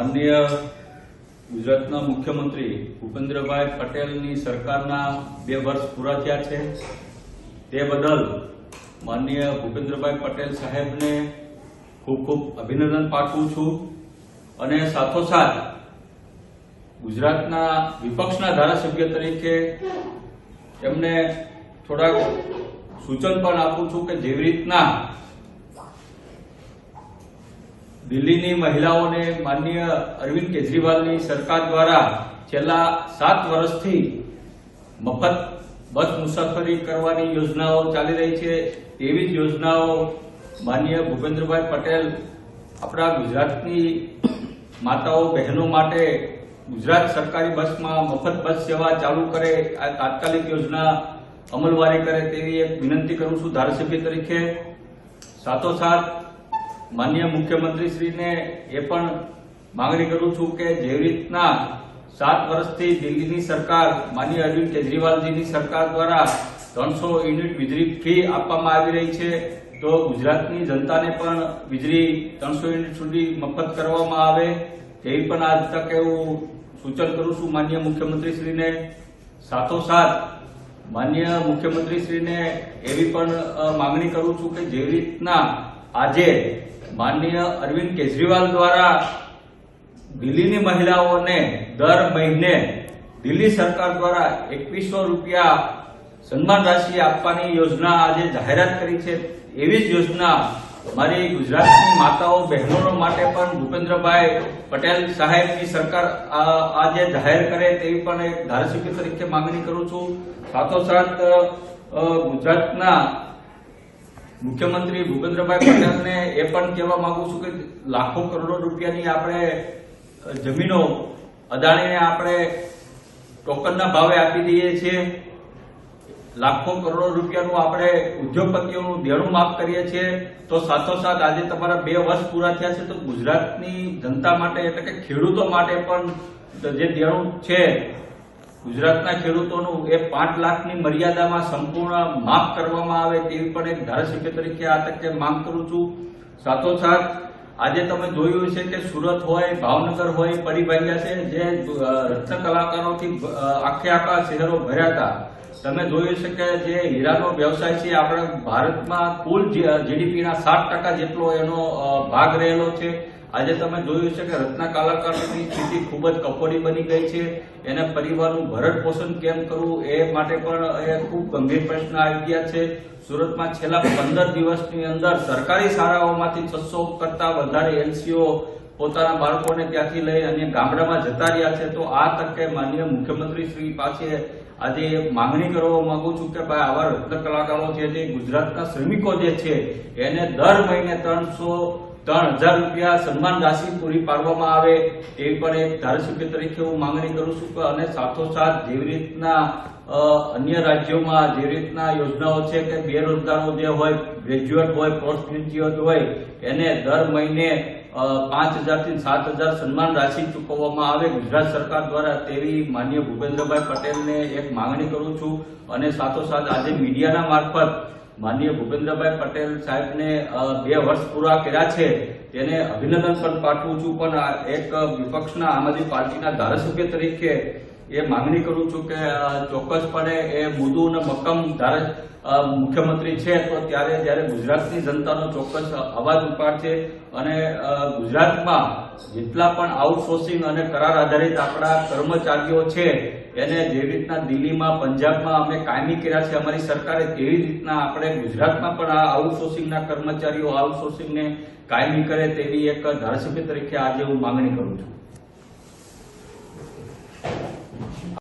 માનનીય ગુજરાતના મુખ્યમંત્રી ભૂપેન્દ્રભાઈ પટેલની સરકારના 2 વર્ષ પૂરા થયા છે। તે બદલ માનનીય ભૂપેન્દ્રભાઈ પટેલ સાહેબને ખૂબ ખૂબ અભિનંદન પાઠવું છું અને સાથોસાથ ગુજરાતના વિપક્ષના ધારાસભ્ય તરીકે એમને થોડાક સૂચન પણ આપું છું કે જેવી રીતના દિલ્હીની મહિલાઓને માનનીય અરવિંદ કેજરીવાલની સરકાર દ્વારા છેલ્લા 7 વર્ષથી મફત બસ મુસાફરી કરવાની યોજનાઓ ચાલી રહી છે, તેવી જ યોજનાઓ માનનીય ભૂપેન્દ્રભાઈ પટેલ આપણા ગુજરાતની માતાઓ બહેનો માટે ગુજરાત સરકારી બસમાં મફત બસ સેવા ચાલુ કરે, આ તાત્કાલિક યોજના અમલવારી કરે તેવી એક વિનંતી કરું છું ધારાસભ્ય તરીકે। સાથોસાથ માનનીય મુખ્યમંત્રીશ્રીને એ પણ માંગણી કરું છું કે જેવી રીતના 7 વર્ષથી દિલ્હીની સરકાર માનનીય અરવિંદ કેજરીવાલજીની સરકાર દ્વારા 300 યુનિટ વીજળી ફ્રી આપવામાં આવી રહી છે, તો ગુજરાતની જનતાને પણ વીજળી 300 યુનિટ સુધી મફત કરવામાં આવે તેવી પણ આજ તક હું સૂચન કરું છું માનનીય મુખ્યમંત્રીશ્રીને। સાથોસાથ માનનીય મુખ્યમંત્રીશ્રીને એવી પણ માંગણી કરું છું કે જેવી રીતના આજે માનનીય અરવિંદ કેજરીવાલ દ્વારા દિલ્હીની મહિલાઓને દર મહિને દિલ્હી સરકાર દ્વારા 2100 રૂપિયા સન્માન રાશિ આપવાની યોજના આજે જાહેરાત કરી છે, એવી જ યોજના મારી ગુજરાતની માતાઓ બહેનો માટે પણ ભૂપેન્દ્રભાઈ પટેલ સાહેબની સરકાર આજે જાહેર કરે તેવી પણ એક ધારાસભ્ય તરીકે માંગણી કરું છું। સાથોસાથ ગુજરાતના મુખ્યમંત્રી ભૂપેન્દ્રભાઈ પટેલને એ પણ કહેવા માંગુ છું કે લાખો કરોડો રૂપિયાની આપણે જમીનો અદાણીને આપણે ટોકનના ભાવે આપી દઈએ છીએ, લાખો કરોડો રૂપિયાનું આપણે ઉદ્યોગપતિઓનું દેણું માફ કરીએ છીએ, તો સાથોસાથ આજે તમારા 2 વર્ષ પૂરા થયા છે તો ગુજરાતની જનતા માટે એટલે કે ખેડૂતો માટે પણ જે દેણું છે ગુજરાતના ખેડૂતોનું એ 5 લાખની મર્યાદામાં સંપૂર્ણ માફ કરવામાં આવે તેવી પણ એક ધારાસભ્ય તરીકે આ તકે માંગ કરું છું। સાથોસાથ આજે તમે જોયું છે કે સુરત હોય, ભાવનગર હોય, પરિભાગ્યા છે જે રત્ન કલાકારોથી આખા શહેરો ભર્યા હતા। તમે જોયું છે કે જે હીરાનો વ્યવસાય છે આપણા ભારતમાં કુલ જીડીપીના 7% જેટલો એનો ભાગ રહેલો છે। આજે તમે જોયું છે કે રત્ન કલાકારોની સ્થિતિ ખૂબ જ કફોડી બની ગઈ છે, એને પરિવારનું ભરણ પોષણ કેમ કરવું એ માટે પણ એ ખૂબ ગંભીર પ્રશ્ન આવી ગયા છે। સુરતમાં છેલ્લા 15 દિવસની અંદર સરકારી શાળાઓમાંથી 600 કરતા વધારે એલસીઓ પોતાના બાળકોને ત્યાંથી લઈ અને ગામડામાં જતા રહ્યા છે, તો આ તકે માનનીય મુખ્યમંત્રી શ્રી પાસે આજે માંગણી કરવા માંગુ છું કે ભાઈ આવા રત્ન કલાકારો છે જે ગુજરાતના શ્રમિકો જે છે એને દર મહિને 3000 રૂપિયા સન્માન રાશિ પૂરી પાડવામાં આવે તેવી પણ એક ધારાસભ્ય તરીકે હું માંગણી કરું છું। અને સાથોસાથ જેવી રીતના અન્ય રાજ્યોમાં જેવી રીતના યોજનાઓ છે કે બેરોજગારો જે હોય, ગ્રેજ્યુએટ હોય, પોસ્ટ ગ્રેજ્યુએટ હોય એને દર મહિને 5000 થી 7000 સન્માન રાશિ ચૂકવવામાં આવે ગુજરાત સરકાર દ્વારા તેવી માનનીય ભૂપેન્દ્રભાઈ પટેલને એક માંગણી કરું છું। અને સાથોસાથ આજે મીડિયાના મારફત માનનીય ભૂપેન્દ્રભાઈ પટેલ સાહેબને 2 વર્ષ પૂરા કર્યા છે તેને અભિનંદન પણ પાઠવું છું, પણ એક વિપક્ષના આમ આદમી પાર્ટીના ધારાસભ્ય તરીકે એ માંગણી કરું છું કે ચોક્કસપણે એ મુદુ અને મક્કમ મુખ્યમંત્રી છે તો ત્યારે જ્યારે ગુજરાતની જનતાનો ચોક્કસ અવાજ ઉપાડશે અને ગુજરાતમાં જેટલા પણ આઉટસોર્સિંગ અને કરાર આધારિત આપણા કર્મચારીઓ છે એને જેવી રીતના દિલ્હીમાં, પંજાબમાં અમે કાયમી કર્યા છે અમારી સરકારે, તેવી રીતના આપણે ગુજરાતમાં પણ આ આઉટસોર્સિંગના કર્મચારીઓ આઉટસોર્સિંગને કાયમી કરે તેવી એક ધારાસભ્ય તરીકે આજે હું માંગણી કરું છું।